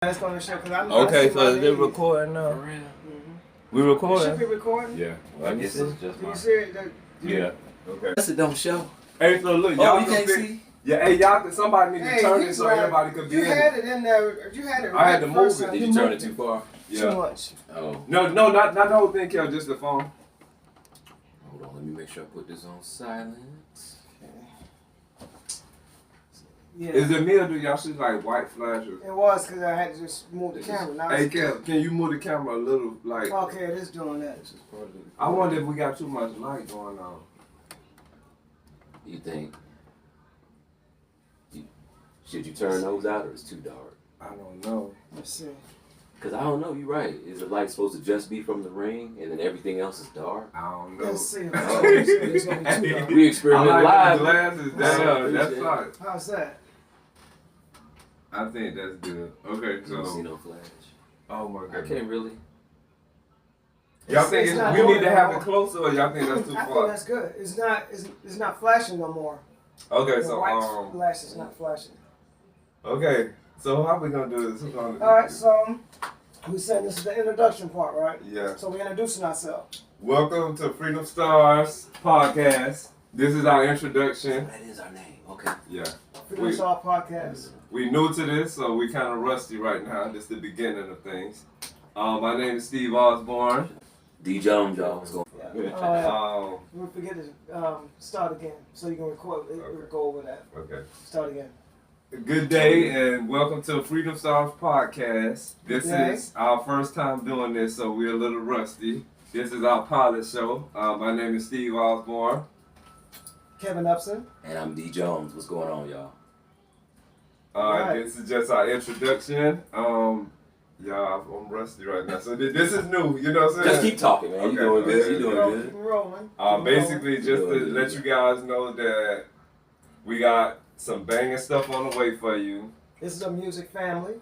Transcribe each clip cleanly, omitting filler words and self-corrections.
That's gonna show because I'm. Okay, so is it recording now? For real? We It recording? should be recording. Yeah. Well, I guess it's just Do you mine. see it? Yeah. Okay. Yes, it don't show. Hey, so look, Oh, y'all you can't fit- see? Yeah, hey, y'all, somebody need to Hey, turn he's it so right. everybody could be You in had it. it in there. You had it. I had right to first move it. time. Did you turn it too far? Too Yeah. much. Oh. No, not the whole thing, Kel, just the phone. Hold on, let me make sure I put this on silent. Yeah. Is it me or do y'all see like white flashes? It was because I had to just move the camera. Now Hey, it's Kel, can you move the camera a little, like, okay. It is doing that. This is part of it. I wonder if we got too much light going on. You think? Should you turn those out or it's too dark? I don't know. Let's see. Because I don't know, you're right. Is the light supposed to just be from the ring and then everything else is dark? I don't know. Let's see. It's gonna be too dark. We experiment I like live. the glasses. Damn, that's Yeah. right. How's that? I think that's good. Okay, I don't see so. no flash. Oh my I god. can't really. Y'all It's think not we doing need to it have no it more. closer or y'all think that's too I think far? that's good. It's not flashing no more. Okay, The so white flash is not flashing. okay, so how we gonna do this? Who's gonna All right. So we said this is the introduction part, right? Yeah. So we're introducing ourselves. Welcome to Freedom Stars podcast. This is our introduction. That is our name. Okay. Yeah. Freedom Star Podcast. We new to this, so we kind of rusty right now. This is the beginning of things. My name is Steve Osborne. D. Jones, y'all. What's going Yeah. Um, We forget to start again, so you can record. We'll go over that. okay. Start again. Good day and welcome to Freedom Stars podcast. This Okay. is our first time doing this, so we're a little rusty. This is our pilot show. My name is Steve Osborne. Kevin Upson. And I'm D. Jones. What's going on, y'all? Right. This is just our introduction. Yeah, I'm rusty right now, so this is new. You know what I'm saying? Just keep talking, man. Okay. You doing good. You doing Keep good. rolling. Basically, just to let you guys know that we got some banging stuff on the way for you. This is a music family.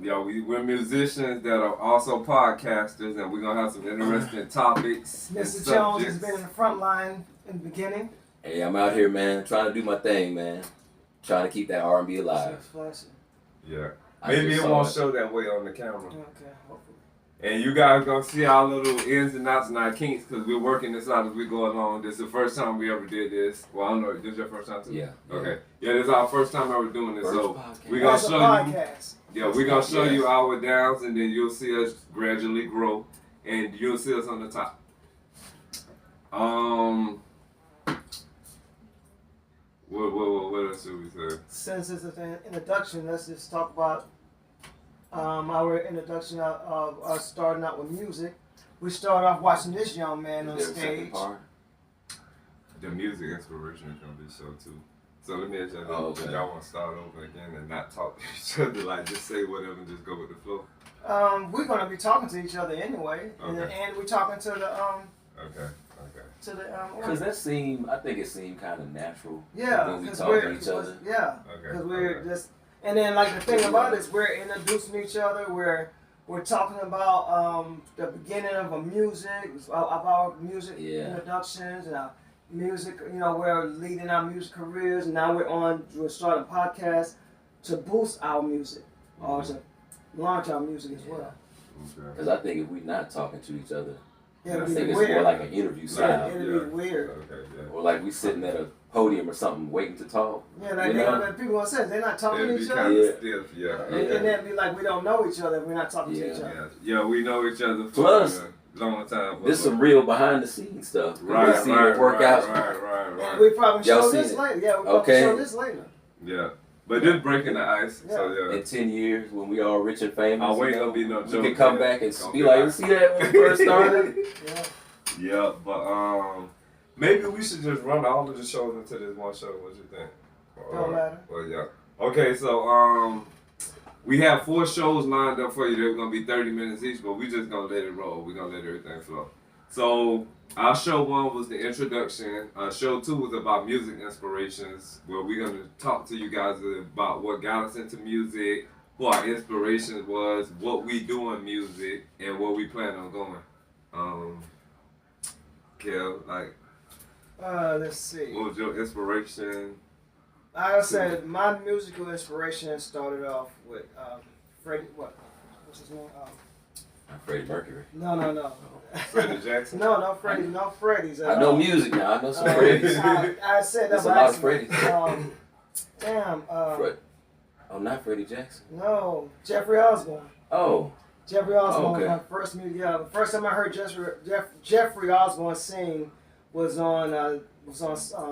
Yo, we're musicians that are also podcasters, and we're gonna have some interesting topics. and Mr. Jones has subjects. been in the front line in the beginning. Hey, I'm out here, man, trying to do my thing, man. Trying to keep that R&B alive. Flashing. Yeah. I Maybe just it saw won't it. show that way on the camera. Okay, hopefully. And you guys gonna see our little ins and outs and our kinks because we're working this out as we go along. This is the first time we ever did this. Well, I don't know. This is your first time too? Yeah. Okay. Yeah, this is our first time ever doing this. First So podcast. we're gonna That's a show you. podcast. Yeah, we're gonna show Yes. you our downs, and then you'll see us gradually grow, and you'll see us on the top. What else should we say? Since it's an introduction, let's just talk about our introduction of us starting out with music. We started off watching this young man on Is there a second stage. part? The music inspiration is gonna be show too. So let me ask y'all, Oh, okay. y'all want to start over again and not talk to each other, like just say whatever and just go with the flow. We're gonna be talking to each other anyway, Okay. and we're talking to the Okay. Because I think it seemed kind of natural yeah, when we because talk we're to each other. yeah, Okay. because we're just and then like the thing about it is we're introducing each other. We're talking about the beginning of a music, of our music Yeah. introductions and our music. You know, we're leading our music careers, and now we're starting a podcast to boost our music or to launch our music as well. Okay. Because I think if we're not talking to each other, Yeah, I it'd think be it's weird. more like an interview style. It'd Yeah. be weird. Okay. Yeah. Or like we sitting at a podium or something waiting to talk. Yeah, like You they know? don't, people gonna say they're not talking It'd to be each kind other. of Yeah. stiff. Yeah. And Okay. then it'd be like we don't know each other if we're not talking to Yeah. each other. Yeah, we know each other for Plus, a long time. This is some real behind the scenes stuff. right, We see it work out. Right. We probably Y'all show see this it? later. Yeah, we probably Okay. show this later. Yeah, but just breaking the ice. So yeah. In 10 years, when we all rich and famous, Oh, we ain't you know, gonna be no we joke, can come man. back and Gonna be be like, like- you see that when we first started? Yeah. Yeah, but maybe we should just run all of the shows into this one show. What you think? Don't matter. Well, yeah. Okay, so we have 4 shows lined up for you. They're gonna be 30 minutes each, but we just gonna let it roll. We're gonna let everything flow. So our show 1 was the introduction. Show 2 was about music inspirations, where we're gonna talk to you guys about what got us into music, who our inspirations was, what we do in music, and where we plan on going. Kel, like, Let's see. what was your inspiration? Like I said, my musical inspiration started off with Freddie, what? What's his name? Freddie Mercury. No. Freddie Jackson? No, Freddie. No Freddie's. I know music now. I know some Freddie's. I said that. There's a lot of Freddie's. Damn. Oh, not Freddie Jackson. No, Jeffrey Osborne. Oh. Jeffrey Osborne okay. was my first music. Yeah, the first time I heard Jeffrey Osborne sing was on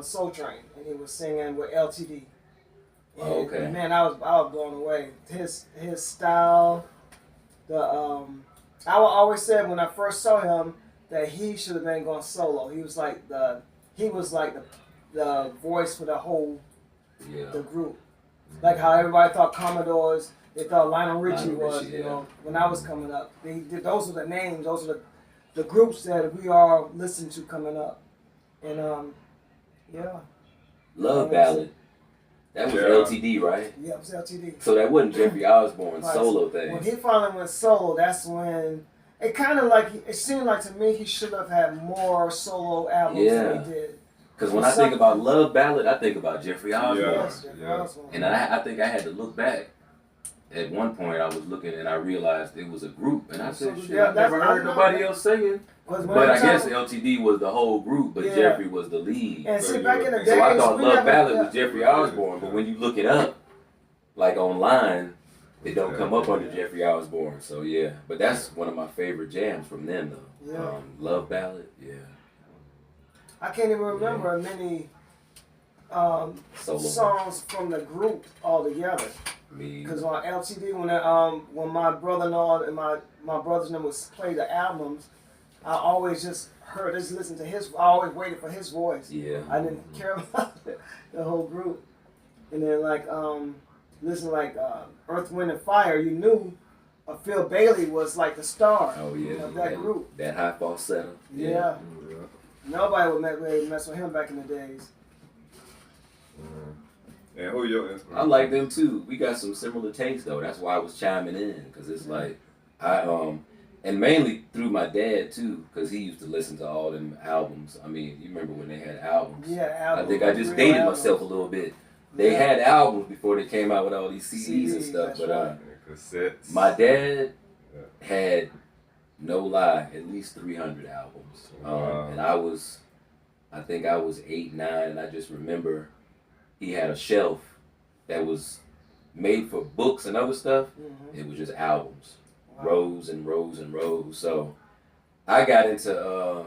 Soul Train, and he was singing with LTD. And, okay. Man, I was blown away. His style, I always said when I first saw him that he should have been going solo. He was like the voice for the whole the group. Like how everybody thought Commodores, they thought Lionel Richie was, you know, when I was coming up. Those were the names, those were the groups that we all listened to coming up. And yeah. Love Ballad. That was LTD, right? Yeah, it was LTD. So that wasn't Jeffrey Osborne's solo thing. When he finally went solo, that's when it kind of like, it seemed like to me he should have had more solo albums than he did. Because when I think about Love Ballad, I think about Jeffrey Osborne. Yes, Jeffrey Osborne. And I think I had to look back. At one point, I was looking and I realized it was a group. And I said, shit, I never heard nobody else singing. But I guess LTD was the whole group, but Jeffrey was the lead. And see, back in the days, so I thought Love Ballad was Jeffrey Osborne. But when you look it up, like online, it don't come up under Jeffrey Osborne. So yeah, but that's one of my favorite jams from them though. Yeah. Love Ballad, yeah. I can't even remember many songs from the group all together. Because on LTD, when my brother-in-law and my brothers-in-law would play the albums, I always just listened to his. I always waited for his voice. Yeah. I didn't care about the whole group. And then listen Earth, Wind and Fire. You knew Phil Bailey was like the star of that group. That high falsetto. Yeah. Nobody would really mess with him back in the days. And who your inspiration? I like them too. We got some similar tastes though. That's why I was chiming in, because it's like and mainly through my dad too, because he used to listen to all them albums. I mean, you remember when they had albums? Yeah, albums. I think I just dated myself a little bit. They had albums before they came out with all these CDs and stuff, but cassettes. My dad had, no lie, at least 300 albums. And I think I was 8, 9, and I just remember he had a shelf that was made for books and other stuff. It was just albums, rows and rows and rows. So I got into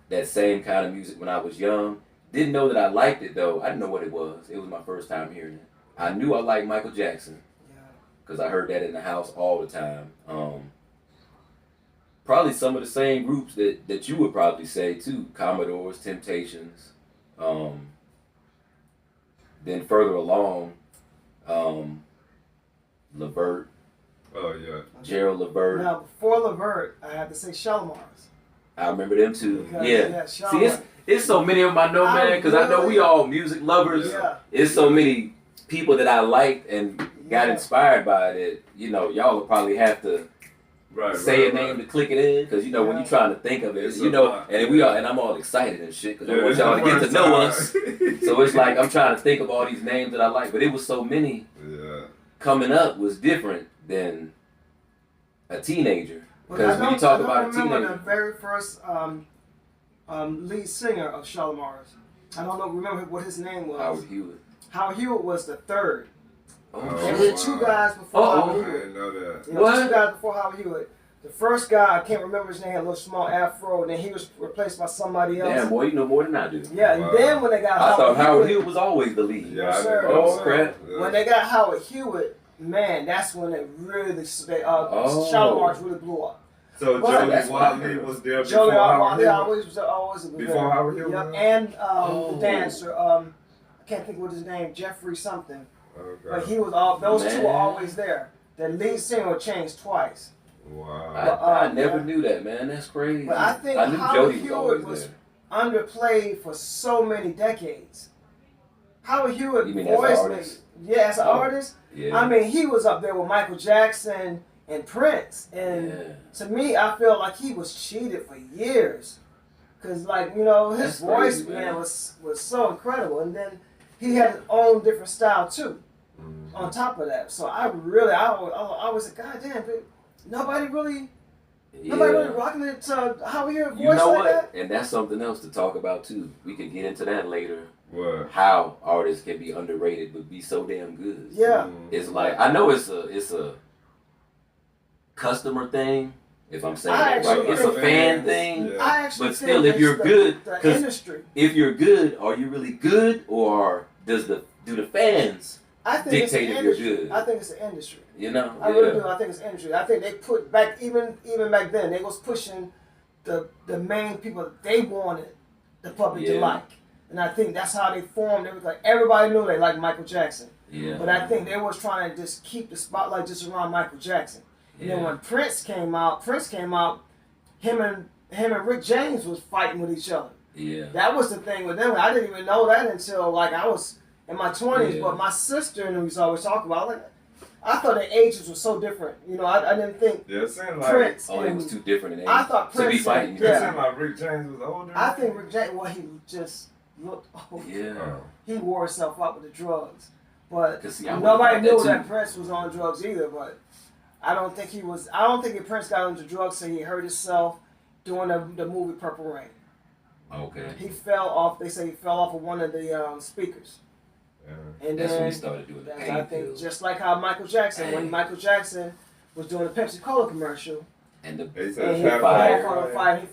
that same kind of music when I was young. Didn't know that I liked it though. I didn't know what it was. It was my first time hearing it. I knew I liked Michael Jackson because I heard that in the house all the time. Probably some of the same groups that you would probably say too. Commodores, Temptations. Then further along, Levert. Oh yeah. Gerald Levert. Now before Levert, I have to say Shalimars. I remember them too. Because, See, it's so many of them I know, man, because I know we all music lovers. Yeah. It's so many people that I liked and got inspired by that. You know, y'all will probably have to say a name to click it in, because you know when you're trying to think of it, it's you know, and I'm all excited and shit because I want y'all to get to know us. So it's like I'm trying to think of all these names that I like, but it was so many. Coming up was different than a teenager, because when you talk about a teenager, I remember the very first lead singer of Shalimars. I don't remember what his name was. Howard Hewitt. Howard Hewitt was the third. Oh, there were two guys before Howard Hewitt. I didn't know that. Two guys before Howard Hewitt. The first guy, I can't remember his name, had a little small afro, and then he was replaced by somebody else. Damn, boy, you know more than I do. Yeah, and then when they got I thought Howard Hewitt was always the lead. Yeah, oh, crap. When they got Howard Hewitt, man, that's when it really, Shalimars really blew up. So Jody Watley was there before Jody Howard Hewitt? was always before Howard Hewitt? Yep, and the dancer, I can't think what his name, Jeffrey something. Okay. But he was those two were always there. The lead singer changed twice. Wow. I never knew that, man. That's crazy. But I think knew Howard Jody Hewitt was underplayed for so many decades. Howard Hewitt voiced as an artist. Yeah. I mean, he was up there with Michael Jackson and Prince, and to me, I feel like he was cheated for years. Cause his voice, man, was so incredible, and then he had his own different style too. on top of that. So I was like, God damn, but nobody really rocking it to how we hear a voice You know like what? that. And that's something else to talk about too. We could get into that later. What? How artists can be underrated but be so damn good. Yeah. It's like, I know it's a customer thing. If I'm saying it right, it's a fan thing. Yeah. I actually But still, if you're good, the industry. If you're good, are you really good, or do the fans I think dictate if you're good? I think it's the industry. You know, I really do. I think it's industry. I think they put back even back then they was pushing the main people that they wanted the public to like, and I think that's how they formed everything. Like, everybody knew they liked Michael Jackson. Yeah. But I think they was trying to just keep the spotlight just around Michael Jackson. And then when Prince came out, him and Rick James was fighting with each other. Yeah. That was the thing with them. I didn't even know that until like I was in my 20s. But my sister and we was always talking about like, I thought the ages were so different. You know, I didn't think Yeah, it seemed like Prince. it was too different in age. I thought Prince to be fighting. It seemed like Rick James was older. I think Rick James. Well, he just looked old. Yeah. He wore himself out with the drugs. But See, nobody knew that Prince was on drugs either. But I don't think he was. I don't think Prince got into drugs so he hurt himself during the movie Purple Rain. Okay. He fell off. They say he fell off of one of the speakers. Yeah. And That's then when he started doing the pain I think pills. just like how Michael Jackson, when Michael Jackson was doing the Pepsi Cola commercial, And and he fire. fell on fire. He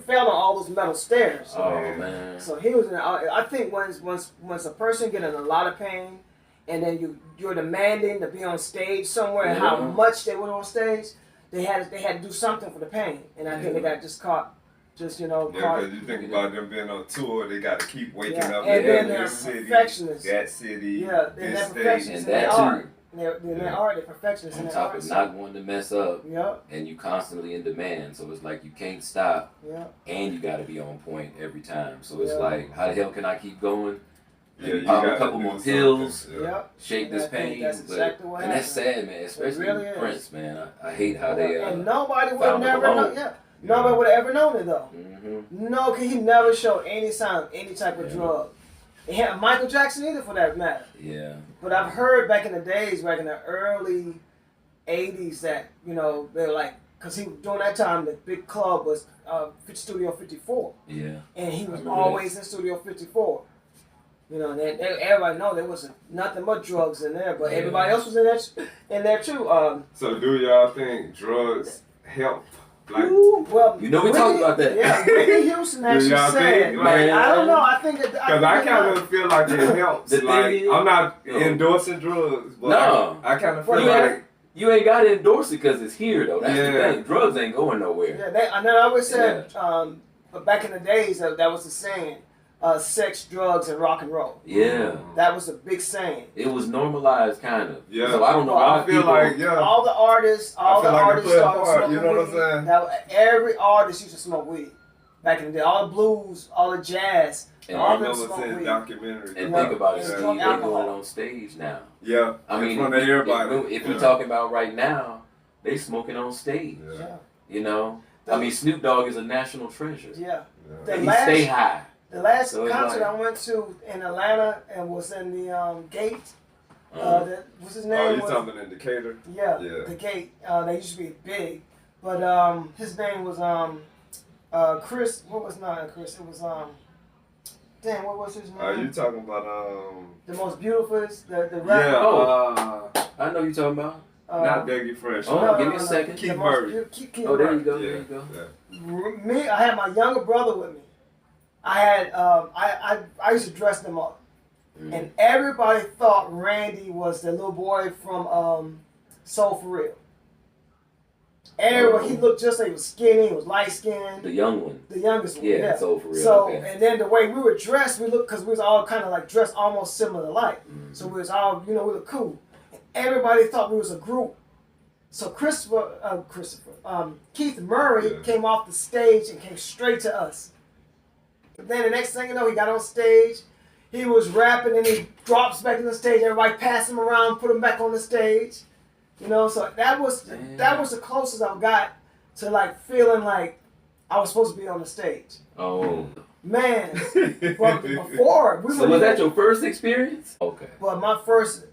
fell on all those metal stairs. Oh man. So he was in. I think once a person get in a lot of pain, and then you're demanding to be on stage somewhere, and how much they went on stage, they had to do something for the pain, and I think they got just caught. Just, Yeah, because you think about them being on tour, they got to keep waking up and then in they're this city, perfectionists. that city, Yeah, they're this perfectionists state. in their that too. art. They're art, they're perfectionists in On their top art. of not wanting to mess up, Yep. and you constantly in demand, so it's like you can't stop, Yep. and you got to be on point every time. So it's Yeah. like, how the hell can I keep going? Yeah, you Pop a gotta couple do more something. pills, Yeah. Yep. shake And this I think pain. that's exactly what and that's happened. sad, man. Especially really is. Prince, man. I hate how they and nobody would have found him never alone. known. Yeah. Nobody would have ever known it though. Mm-hmm. No, cause he never showed any sign of any type of drug. And Michael Jackson either, for that matter. Yeah. But I've heard back in the days, back in the early '80s, that they were like, cause he during that time the big club was Studio 54, Yeah. and he was remember always in Studio 54. And everybody know there wasn't nothing but drugs in there, but everybody else was in there too. So do y'all think drugs help? Like, Well, we talked about that. Yeah, Whitney Houston actually y'all said, think, like, I don't know. I think that because I kind of feel like it helps. The Like, thing is, I'm not endorsing drugs, but No. I kind of feel Well, like You ain't got to endorse it because it's here, though. That's the Yeah. thing. Drugs ain't going nowhere. Yeah, I know. I always said, but back in the days, that was the saying: sex, drugs, and rock and roll. Yeah. That was a big saying. It was normalized, kind of. Yeah. So I don't know Well, why I feel people... like All the artists, I feel like it played a started part, smoking you know what I'm weed. saying? Every artist used to smoke weed back in the day. All the blues, all the jazz, And all I of them remember smoke seeing weed. documentaries. And Yeah. think about it, And Steve, drunk they're doing alcohol. it on stage now. Yeah, I mean, in front of everybody. if you're talking about right now, they smoking on stage. Yeah. You know? I mean, Snoop Dogg is a national treasure. Yeah. Yeah. The He last- stay high. The last So it's concert like- I went to in Atlanta and was in the Gate. What's his name? Oh, you was, talking about in Decatur? Yeah, Yeah. the Gate. They used to be big, but his name was Chris. What was not Chris? It was damn. What was his name? Are you talking about The most beautiful, the Yeah. rapper. I know you talking about. Not Dougie Fresh. Oh, give me a second. Keith The most Murray. Keith Oh, there you Murray. go. Yeah. There you go. Yeah. Me, I had my younger brother with me. I had I used to dress them up. And everybody thought Randy was the little boy from Soul For Real. Everybody, he looked just like he was skinny, he was light skinned. The young one. The youngest one, Yeah, yeah. Soul For Real. So, Okay. and then the way we were dressed, we looked, because we was all kind of like dressed almost similar alike. So we was all, we looked cool. And everybody thought we was a group. So Keith Murray came off the stage and came straight to us. But then the next thing you know, he got on stage. He was rapping and he drops back on the stage. Everybody passed him around, put him back on the stage. So that was the closest I got to like feeling like I was supposed to be on the stage. Oh. Man, but before we So were was that your first experience? Okay. But my first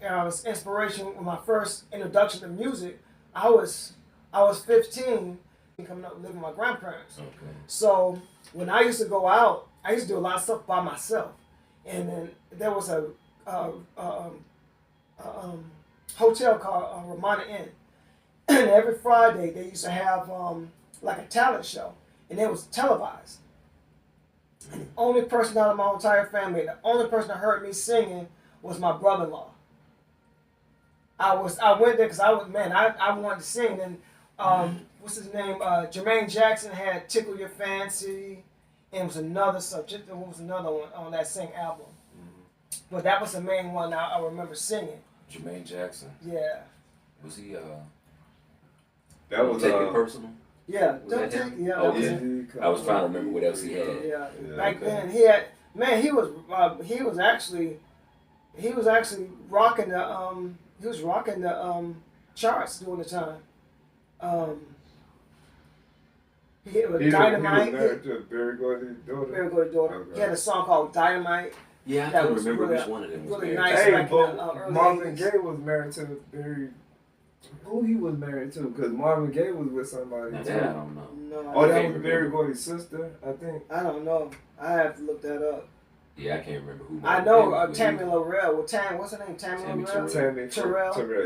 inspiration, my first introduction to music, I was 15, coming up living with my grandparents. Okay. So when I used to go out, I used to do a lot of stuff by myself. And then there was a hotel called Ramada Inn. And every Friday they used to have like a talent show, and it was televised. And the only person out of my entire family, the only person that heard me singing was my brother-in-law. I went there because I wanted to sing. And what's his name? Jermaine Jackson had "Tickle Your Fancy," and it was another subject. There was another one on that same album. But that was the main one I remember singing. Jermaine Jackson. Yeah. Was he? That was Take It Personal. Yeah. Was that him? Yeah. Oh, That was yeah. him. I was trying to remember what else he had. Yeah. Yeah, Back okay. then he had he was actually rocking the charts during the time. He hit with Dynamite. He was married to Barry Gordy's daughter. Very good daughter. Okay. He had a song called Dynamite. Yeah, I That couldn't was remember really- which one of them was really married. nice. Hey, back in the, but early Marvin 80s. Gaye was married to Barry. Who he was married to? Because Marvin Gaye was with somebody Now too. that I don't know. No, Oh, I that can't was Barry remember. Gordy's sister, I think. I don't know. I have to look that up. Yeah, I can't remember who. I Marvin know Gaye was with. Tammy Lorel. Well, what's her name? Tammy Tammy Lorel. Terrell. Tammy Terrell. Terrell.